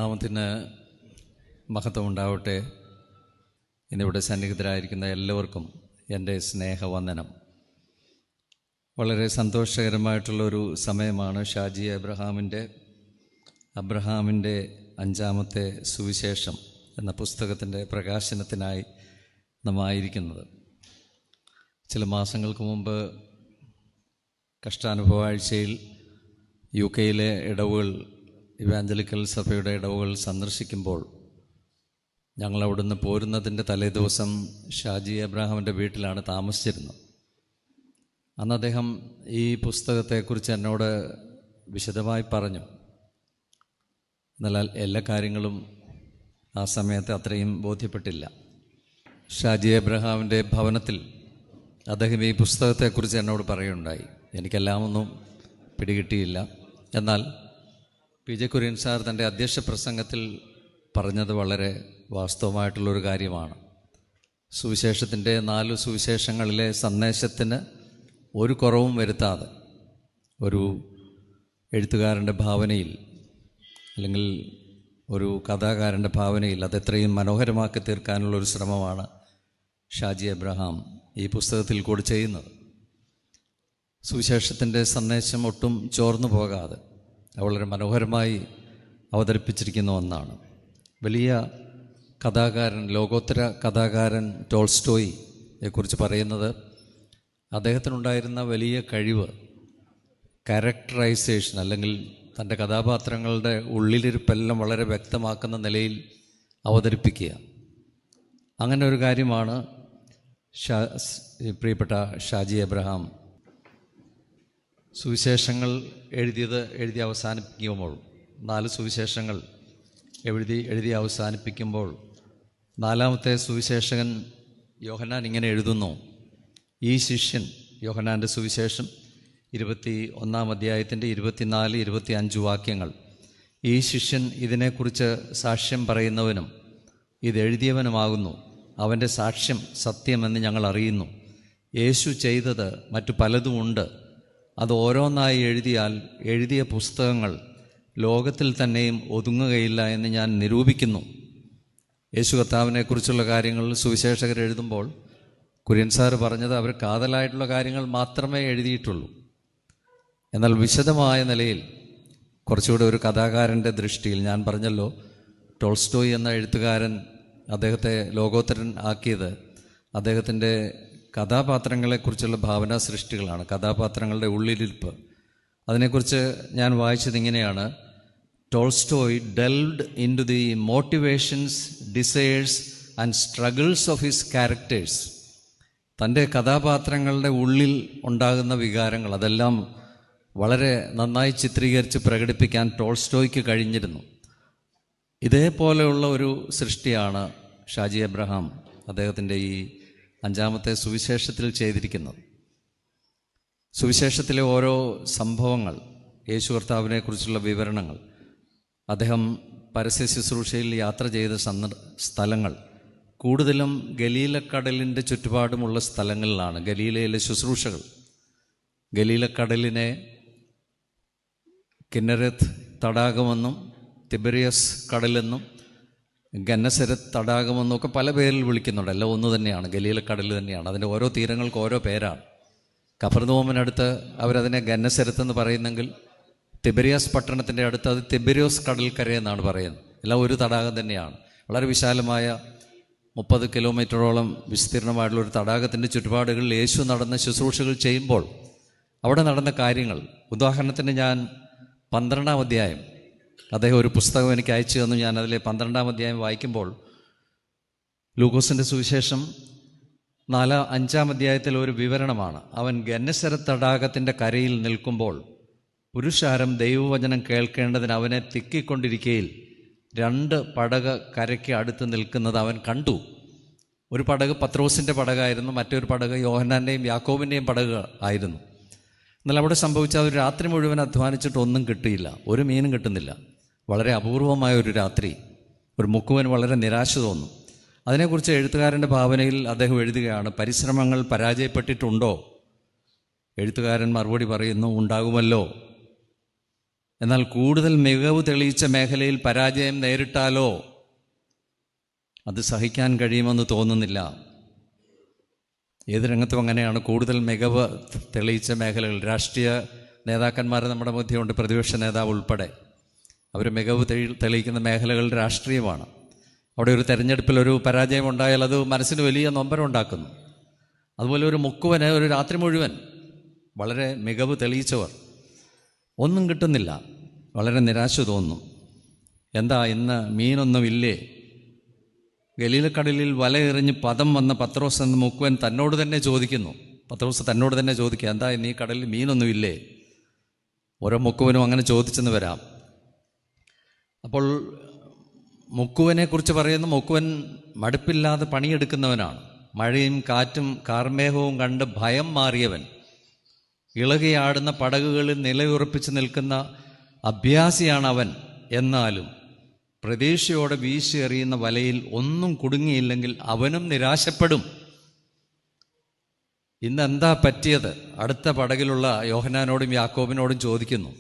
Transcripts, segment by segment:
ദൈവനാമത്തിന് മഹത്വം ഉണ്ടാവട്ടെ. ഇന്നിവിടെ സന്നിഹിതരായിരിക്കുന്ന എല്ലാവർക്കും എൻ്റെ സ്നേഹവന്ദനം. വളരെ സന്തോഷകരമായിട്ടുള്ളൊരു സമയമാണ്. ഷാജി അബ്രഹാമിൻ്റെ 5-ാമത്തെ സുവിശേഷം എന്ന പുസ്തകത്തിൻ്റെ പ്രകാശനത്തിനായി നാം ആയിരിക്കുന്നത്. ചില മാസങ്ങൾക്ക് മുമ്പ് കഷ്ടാനുഭവ ആഴ്ചയിൽ UK ഇടവുകൾ, ഇവാഞ്ചലിക്കൽ സഭയുടെ ഇടവുകൾ സന്ദർശിക്കുമ്പോൾ ഞങ്ങൾ അവിടുന്ന് പോരുന്നതിൻ്റെ തലേദിവസം ഷാജി അബ്രഹാമിൻ്റെ വീട്ടിലാണ് താമസിച്ചിരുന്നത്. അന്ന് അദ്ദേഹം ഈ പുസ്തകത്തെക്കുറിച്ച് എന്നോട് വിശദമായി പറഞ്ഞു. എന്നാൽ എല്ലാ കാര്യങ്ങളും ആ സമയത്ത് അത്രയും ബോധ്യപ്പെട്ടില്ല. ഷാജി അബ്രഹാമിൻ്റെ ഭവനത്തിൽ അദ്ദേഹം ഈ പുസ്തകത്തെക്കുറിച്ച് എന്നോട് പറയുകയുണ്ടായി. എനിക്കെല്ലാം ഒന്നും പിടികിട്ടിയില്ല. എന്നാൽ PJ കുര്യൻ സാർ തൻ്റെ അധ്യക്ഷ പ്രസംഗത്തിൽ പറഞ്ഞത് വളരെ വാസ്തവമായിട്ടുള്ളൊരു കാര്യമാണ്. സുവിശേഷത്തിൻ്റെ 4 സുവിശേഷങ്ങളിലെ സന്ദേശത്തിന് ഒരു കുറവും വരുത്താതെ ഒരു എഴുത്തുകാരൻ്റെ ഭാവനയിൽ, അല്ലെങ്കിൽ ഒരു കഥാകാരൻ്റെ ഭാവനയിൽ അതെത്രയും മനോഹരമാക്കി തീർക്കാനുള്ളൊരു ശ്രമമാണ് ഷാജി അബ്രഹാം ഈ പുസ്തകത്തിൽ കൂടി ചെയ്യുന്നത്. സുവിശേഷത്തിൻ്റെ സന്ദേശം ഒട്ടും ചോർന്നു പോകാതെ വളരെ മനോഹരമായി അവതരിപ്പിച്ചിരിക്കുന്ന ഒന്നാണ്. വലിയ കഥാകാരൻ, ലോകോത്തര കഥാകാരൻ ടോൾസ്റ്റോയിയെക്കുറിച്ച് പറയുന്നത് അദ്ദേഹത്തിനുണ്ടായിരുന്ന വലിയ കഴിവ് ക്യാരക്ടറൈസേഷൻ, അല്ലെങ്കിൽ തൻ്റെ കഥാപാത്രങ്ങളുടെ ഉള്ളിലിരിപ്പെല്ലാം വളരെ വ്യക്തമാക്കുന്ന നിലയിൽ അവതരിപ്പിക്കുക. അങ്ങനെ ഒരു കാര്യമാണ് പ്രിയപ്പെട്ട ഷാജി അബ്രഹാം സുവിശേഷങ്ങൾ എഴുതി അവസാനിപ്പിക്കുമ്പോൾ, 4 സുവിശേഷങ്ങൾ എഴുതി അവസാനിപ്പിക്കുമ്പോൾ 4-ാമത്തെ സുവിശേഷകൻ യോഹന്നാൻ ഇങ്ങനെ എഴുതുന്നു. ഈ ശിഷ്യൻ, യോഹന്നാൻ്റെ സുവിശേഷം 21-ാം അധ്യായത്തിൻ്റെ 24-25 വാക്യങ്ങൾ, ഈ ശിഷ്യൻ ഇതിനെക്കുറിച്ച് സാക്ഷ്യം പറയുന്നവനും ഇതെഴുതിയവനുമാകുന്നു. അവൻ്റെ സാക്ഷ്യം സത്യമെന്ന് ഞങ്ങൾ അറിയുന്നു. യേശു ചെയ്തത് മറ്റു പലതുമുണ്ട്. അത് ഓരോന്നായി എഴുതിയാൽ എഴുതിയ പുസ്തകങ്ങൾ ലോകത്തിൽ തന്നെയും ഒതുങ്ങുകയില്ല എന്ന് ഞാൻ നിരൂപിക്കുന്നു. യേശു കർത്താവിനെക്കുറിച്ചുള്ള കാര്യങ്ങൾ സുവിശേഷകർ എഴുതുമ്പോൾ കുര്യൻ സാറ് പറഞ്ഞത് അവർ കാതലായിട്ടുള്ള കാര്യങ്ങൾ മാത്രമേ എഴുതിയിട്ടുള്ളൂ. എന്നാൽ വിശദമായ നിലയിൽ കുറച്ചുകൂടെ ഒരു കഥാകാരൻ്റെ ദൃഷ്ടിയിൽ, ഞാൻ പറഞ്ഞല്ലോ ടോൾസ്റ്റോയ് എന്ന എഴുത്തുകാരൻ അദ്ദേഹത്തെ ലോകോത്തരൻ ആക്കിയത് അദ്ദേഹത്തിൻ്റെ കഥാപാത്രങ്ങളെക്കുറിച്ചുള്ള ഭാവനാ സൃഷ്ടികളാണ്, കഥാപാത്രങ്ങളുടെ ഉള്ളിലിരിപ്പ്. അതിനെക്കുറിച്ച് ഞാൻ വായിച്ചത് ഇങ്ങനെയാണ്: Tolstoy delved into the motivations, desires and struggles of his characters. തൻ്റെ കഥാപാത്രങ്ങളുടെ ഉള്ളിൽ ഉണ്ടാകുന്ന വികാരങ്ങൾ അതെല്ലാം വളരെ നന്നായി ചിത്രീകരിച്ച് പ്രകടിപ്പിക്കാൻ ടോൾസ്റ്റോയ്ക്ക് കഴിഞ്ഞിരുന്നു. ഇതേപോലെയുള്ള ഒരു സൃഷ്ടിയാണ് ഷാജി അബ്രഹാം അദ്ദേഹത്തിൻ്റെ ഈ 5-ാമത്തെ സുവിശേഷത്തിൽ ചെയ്തിരിക്കുന്നത്. സുവിശേഷത്തിലെ ഓരോ സംഭവങ്ങൾ, യേശു കർത്താവിനെക്കുറിച്ചുള്ള വിവരണങ്ങൾ, അദ്ദേഹം പരസ്യ ശുശ്രൂഷയിൽ യാത്ര ചെയ്ത സ്ഥലങ്ങൾ കൂടുതലും ഗലീലക്കടലിൻ്റെ ചുറ്റുപാടുമുള്ള സ്ഥലങ്ങളിലാണ് ഗലീലയിലെ ശുശ്രൂഷകൾ. ഗലീലക്കടലിനെ കിന്നരത്ത് തടാകമെന്നും തിബരിയസ് കടലെന്നും ഗന്നസരത്ത് തടാകമെന്നൊക്കെ പല പേരിൽ വിളിക്കുന്നുണ്ട്. എല്ലാം ഒന്ന് തന്നെയാണ്, ഗലീലക്കടൽ തന്നെയാണ്. അതിൻ്റെ ഓരോ തീരങ്ങൾക്ക് ഓരോ പേരാണ്. കഫർനഹൂമിനടുത്ത് അവരതിനെ ഗന്നസരത്ത് എന്ന് പറയുന്നെങ്കിൽ തിബരിയാസ് പട്ടണത്തിൻ്റെ അടുത്ത് അത് തിബരിയോസ് കടൽക്കരയെന്നാണ് പറയുന്നത്. എല്ലാം ഒരു തടാകം തന്നെയാണ്. വളരെ വിശാലമായ 30 കിലോമീറ്ററോളം വിസ്തീർണമായിട്ടുള്ളൊരു തടാകത്തിൻ്റെ ചുറ്റുപാടുകളിൽ യേശു നടന്ന ശുശ്രൂഷകൾ ചെയ്യുമ്പോൾ അവിടെ നടന്ന കാര്യങ്ങൾ, ഉദാഹരണത്തിന് ഞാൻ 12-ാം അധ്യായം, അദ്ദേഹം ഒരു പുസ്തകം എനിക്ക് അയച്ചു തന്നു. ഞാൻ അതിലെ 12-ാം അധ്യായം വായിക്കുമ്പോൾ ലൂക്കോസിൻ്റെ സുവിശേഷം 5-ാം അധ്യായത്തിൽ ഒരു വിവരണമാണ്. അവൻ ഗന്നസരത്ത് തടാകത്തിൻ്റെ കരയിൽ നിൽക്കുമ്പോൾ പുരുഷാരം ദൈവവചനം കേൾക്കേണ്ടതിന് അവനെ തിക്കിക്കൊണ്ടിരിക്കയിൽ 2 പടക് കരയ്ക്ക് അടുത്ത് നിൽക്കുന്നത് അവൻ കണ്ടു. ഒരു പടക് പത്രോസിൻ്റെ പടകായിരുന്നു, മറ്റൊരു പടക് യോഹന്നാൻ്റെയും യാക്കോബിൻ്റെയും പടക് ആയിരുന്നു. എന്നാൽ അവിടെ സംഭവിച്ച ഒരു രാത്രി മുഴുവൻ അധ്വാനിച്ചിട്ട് ഒന്നും കിട്ടിയില്ല, ഒരു മീനും കിട്ടുന്നില്ല. വളരെ അപൂർവമായ ഒരു രാത്രി. ഒരു മുക്കുവൻ വളരെ നിരാശ തോന്നും. അതിനെക്കുറിച്ച് എഴുത്തുകാരൻ്റെ ഭാവനയിൽ അദ്ദേഹം എഴുതുകയാണ്: പരിശ്രമങ്ങൾ പരാജയപ്പെട്ടിട്ടുണ്ടോ? എഴുത്തുകാരൻ മറുപടി പറയുന്നു, ഉണ്ടാകുമല്ലോ. എന്നാൽ കൂടുതൽ മികവ് തെളിയിച്ച മേഖലയിൽ പരാജയം നേരിട്ടാലോ അത് സഹിക്കാൻ കഴിയുമെന്ന് തോന്നുന്നില്ല. ഏത് രംഗത്തും അങ്ങനെയാണ്. കൂടുതൽ മികവ് തെളിയിച്ച മേഖലകൾ, രാഷ്ട്രീയ നേതാക്കന്മാർ നമ്മുടെ മധ്യമുണ്ട്, പ്രതിപക്ഷ നേതാവ് ഉൾപ്പെടെ. അവർ മികവ് തെളിയിക്കുന്ന മേഖലകൾ രാഷ്ട്രീയമാണ്. അവിടെ ഒരു തെരഞ്ഞെടുപ്പിൽ ഒരു പരാജയം ഉണ്ടായാൽ അത് മനസ്സിന് വലിയ നൊമ്പരം ഉണ്ടാക്കുന്നു. അതുപോലെ ഒരു മുക്കുവന് ഒരു രാത്രി മുഴുവൻ വളരെ മികവ് തെളിയിച്ചവർ ഒന്നും കിട്ടുന്നില്ല, വളരെ നിരാശ തോന്നും. എന്താ ഇന്ന് മീനൊന്നുമില്ലേ? ഗലീലക്കടലിൽ വലയെറിഞ്ഞ് പദം വന്ന പത്രോസ് എന്ന മുക്കുവൻ തന്നോട് തന്നെ ചോദിക്കുന്നു. പത്രോസ് തന്നോട് തന്നെ ചോദിക്കുക, എന്താ ഇന്ന് ഈ കടലിൽ മീനൊന്നുമില്ലേ? ഓരോ മുക്കുവനും അങ്ങനെ ചോദിച്ചെന്ന് വരാം. അപ്പോൾ മുക്കുവനെക്കുറിച്ച് പറയുന്ന, മുക്കുവൻ മടുപ്പില്ലാതെ പണിയെടുക്കുന്നവനാണ്. മഴയും കാറ്റും കാർമേഘവും കണ്ട് ഭയം മാറിയവൻ, ഇളകിയാടുന്ന പടകുകളിൽ നിലയുറപ്പിച്ച് നിൽക്കുന്ന അഭ്യാസിയാണ് അവൻ. എന്നാലും പ്രതീക്ഷയോടെ വീശി എറിയുന്ന വലയിൽ ഒന്നും കുടുങ്ങിയില്ലെങ്കിൽ അവനും നിരാശപ്പെടും. ഇന്ന് എന്താ പറ്റിയത്? അടുത്ത പടകിലുള്ള യോഹന്നാനോടും യാക്കോബിനോടും ചോദിക്കുന്നു,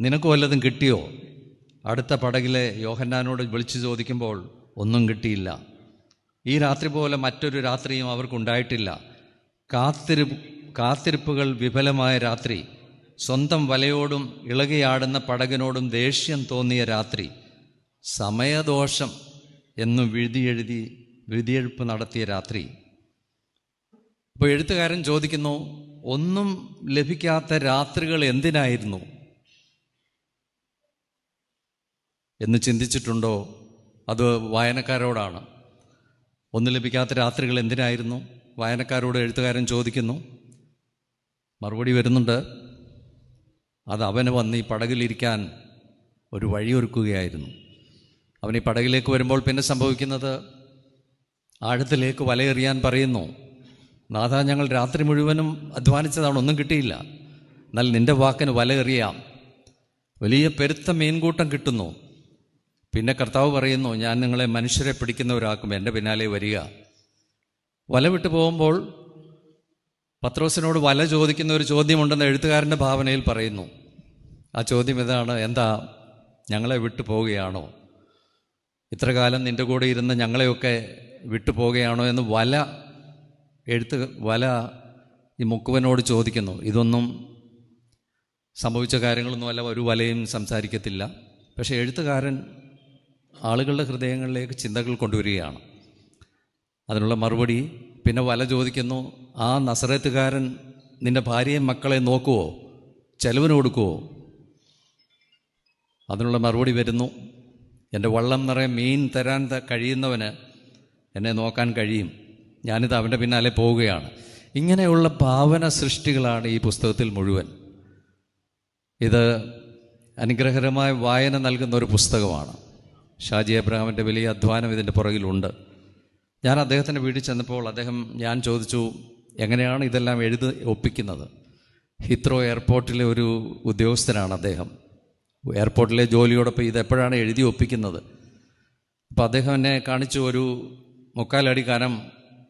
നിനക്ക് വല്ലതും കിട്ടിയോ? അടുത്ത പടകിലെ യോഹന്നാനോട് വിളിച്ചു ചോദിക്കുമ്പോൾ ഒന്നും കിട്ടിയില്ല. ഈ രാത്രി പോലെ മറ്റൊരു രാത്രിയും അവർക്കുണ്ടായിട്ടില്ല. കാത്തിരിപ്പുകൾ വിഫലമായ രാത്രി, സ്വന്തം വലയോടും ഇളകിയാടുന്ന പടകിനോടും ദേഷ്യം തോന്നിയ രാത്രി, സമയദോഷം എന്ന് വിധിയെഴുപ്പ് നടത്തിയ രാത്രി. അപ്പോൾ എഴുത്തുകാരൻ ചോദിക്കുന്നു, ഒന്നും ലഭിക്കാത്ത രാത്രികൾ എന്തിനായിരുന്നു എന്ന് ചിന്തിച്ചിട്ടുണ്ടോ? അത് വായനക്കാരോടാണ്. ഒന്നും ലഭിക്കാത്ത രാത്രികൾ എന്തിനായിരുന്നു? വായനക്കാരോട് എഴുത്തുകാരൻ ചോദിക്കുന്നു. മറുപടി വരുന്നുണ്ട്, അത് അവന് വന്ന് ഈ പടകിലിരിക്കാൻ ഒരു വഴിയൊരുക്കുകയായിരുന്നു. അവൻ ഈ പടകിലേക്ക് വരുമ്പോൾ പിന്നെ സംഭവിക്കുന്നത്, ആഴത്തിലേക്ക് വലയെറിയാൻ പറയുന്നു. നാഥാ, ഞങ്ങൾ രാത്രി മുഴുവനും അധ്വാനിച്ചതാണ്, ഒന്നും കിട്ടിയില്ല. എന്നാൽ നിൻ്റെ വാക്കിന് വലയെറിയാം. വലിയ പെരുത്ത മീൻകൂട്ടം കിട്ടുന്നു. പിന്നെ കർത്താവ് പറയുന്നു, ഞാൻ നിങ്ങളെ മനുഷ്യരെ പിടിക്കുന്നവരാക്കും, എൻ്റെ പിന്നാലെ വരിക. വല വിട്ടു പോകുമ്പോൾ പത്രോസിനോട് വല ചോദിക്കുന്ന ഒരു ചോദ്യമുണ്ടെന്ന് എഴുത്തുകാരൻ്റെ ഭാവനയിൽ പറയുന്നു. ആ ചോദ്യം ഇതാണ്, എന്താ ഞങ്ങളെ വിട്ടു പോവുകയാണോ? ഇത്ര കാലം നിൻ്റെ കൂടെ ഇരുന്ന് ഞങ്ങളെയൊക്കെ വിട്ടു പോവുകയാണോ എന്ന് വല ഈ മുക്കുവനോട് ചോദിക്കുന്നു. ഇതൊന്നും സംഭവിച്ച കാര്യങ്ങളൊന്നുമല്ല, ഒരു വലയും സംസാരിക്കത്തില്ല. പക്ഷേ എഴുത്തുകാരൻ ആളുകളുടെ ഹൃദയങ്ങളിലേക്ക് ചിന്തകൾ കൊണ്ടുവരികയാണ്. അതിനുള്ള മറുപടി, പിന്നെ വല ചോദിക്കുന്നു, ആ നസറേത്തുകാരൻ നിൻ്റെ ഭാര്യയും മക്കളെ നോക്കുവോ, ചെലവിന് കൊടുക്കുവോ? അതിനുള്ള മറുപടി വരുന്നു, എൻ്റെ വള്ളം നിറയെ മീൻ തരാൻ കഴിയുന്നവന് എന്നെ നോക്കാൻ കഴിയും, ഞാനിത് അവൻ്റെ പിന്നാലെ പോവുകയാണ്. ഇങ്ങനെയുള്ള ഭാവന സൃഷ്ടികളാണ് ഈ പുസ്തകത്തിൽ മുഴുവൻ. ഇത് അനുഗ്രഹകരമായ വായന നൽകുന്ന ഒരു പുസ്തകമാണ്. ഷാജി എബ്രഹാമിൻ്റെ വലിയ അധ്വാനം ഇതിൻ്റെ പുറകിലുണ്ട്. ഞാൻ അദ്ദേഹത്തിൻ്റെ വീട്ടിൽ ചെന്നപ്പോൾ ഞാൻ ചോദിച്ചു, എങ്ങനെയാണ് ഇതെല്ലാം ഒപ്പിക്കുന്നത്? ഹിത്രോ എയർപോർട്ടിലെ ഒരു ഉദ്യോഗസ്ഥനാണ് അദ്ദേഹം. എയർപോർട്ടിലെ ജോലിയോടൊപ്പം ഇതെപ്പോഴാണ് എഴുതി ഒപ്പിക്കുന്നത്? അപ്പോൾ അദ്ദേഹം എന്നെ കാണിച്ചു, ഒരു 3/4 അടി കനം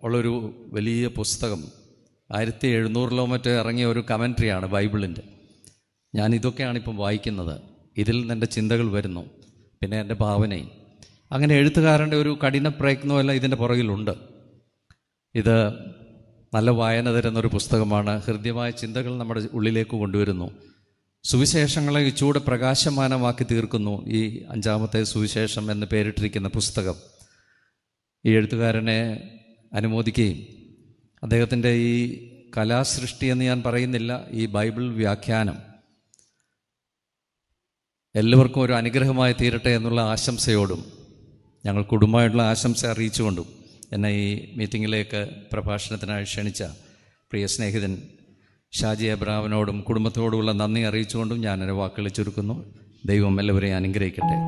ഉള്ളൊരു വലിയ പുസ്തകം, 1700 മറ്റോ ഇറങ്ങിയ ഒരു കമൻട്രിയാണ് ബൈബിളിൻ്റെ. ഞാനിതൊക്കെയാണ് ഇപ്പം വായിക്കുന്നത്. ഇതിൽ നിൻ്റെ ചിന്തകൾ വരുന്നു, പിന്നെ എൻ്റെ ഭാവനയും. അങ്ങനെ എഴുത്തുകാരൻ്റെ ഒരു കഠിന പ്രയത്നമെല്ലാം ഇതിൻ്റെ പുറകിലുണ്ട്. ഇത് നല്ല വായന തരുന്നൊരു പുസ്തകമാണ്. ഹൃദ്യമായ ചിന്തകൾ നമ്മുടെ ഉള്ളിലേക്ക് കൊണ്ടുവരുന്നു. സുവിശേഷങ്ങളെ ഇച്ചൂടെ പ്രകാശമാനമാക്കി തീർക്കുന്നു ഈ 5-ാമത്തെ സുവിശേഷം എന്ന് പേരിട്ടിരിക്കുന്ന പുസ്തകം. ഈ എഴുത്തുകാരനെ അനുമോദിക്കുകയും അദ്ദേഹത്തിൻ്റെ ഈ കലാസൃഷ്ടി എന്ന് ഞാൻ പറയുന്നില്ല, ഈ ബൈബിൾ വ്യാഖ്യാനം എല്ലാവർക്കും ഒരു അനുഗ്രഹമായി തീരട്ടെ എന്നുള്ള ആശംസയോടും ഞങ്ങൾ കുടുംബമായിട്ടുള്ള ആശംസ അറിയിച്ചുകൊണ്ടും എന്നെ ഈ മീറ്റിങ്ങിലേക്ക് പ്രഭാഷണത്തിനായി ക്ഷണിച്ച പ്രിയ സ്നേഹിതൻ ഷാജി എബ്രഹാമിനോടും കുടുംബത്തോടുമുള്ള നന്ദി അറിയിച്ചുകൊണ്ടും ഞാൻ എൻ്റെ വാക്കുകൾ ചുരുക്കുന്നു. ദൈവം എല്ലാവരെയും അനുഗ്രഹിക്കട്ടെ.